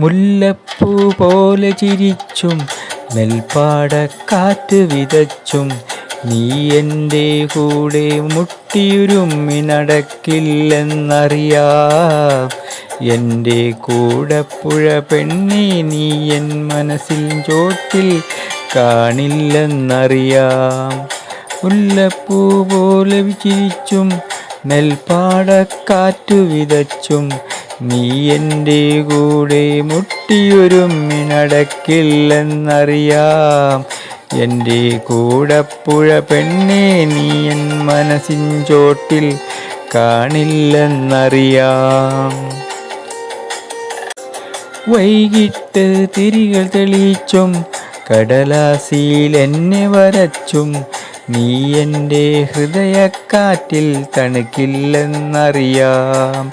മുല്ലപ്പൂ പോലെ ചിരിച്ചും നെൽപ്പാടക്കാറ്റ് വിതച്ചും നീ എൻ്റെ കൂടെ മുട്ടിയുരുമ്മി നടക്കില്ലെന്നറിയാം. എൻ്റെ കൂടപ്പുഴ പെണ്ണേ നീ എൻ മനസ്സിൽ ചോട്ടിൽ കാണില്ലെന്നറിയാം. മുല്ലപ്പൂ പോലെ ചിരിച്ചും നെൽപ്പാടക്കാറ്റു വിതച്ചും നീ എൻ്റെ കൂടെ മുട്ടിയൊരുമ്മി നടക്കില്ലെന്നറിയാം. എൻ്റെ കൂടപ്പുഴ പെണ്ണേ നീ എൻ മനസ്സിൻ ചോട്ടിൽ കാണില്ലെന്നറിയാം. വൈകിട്ട് തിരികൾ തെളിച്ചും കടലാസിൽ എന്നെ വരച്ചും നീ എൻ്റെ ഹൃദയക്കാറ്റിൽ തണുക്കില്ലെന്നറിയാം.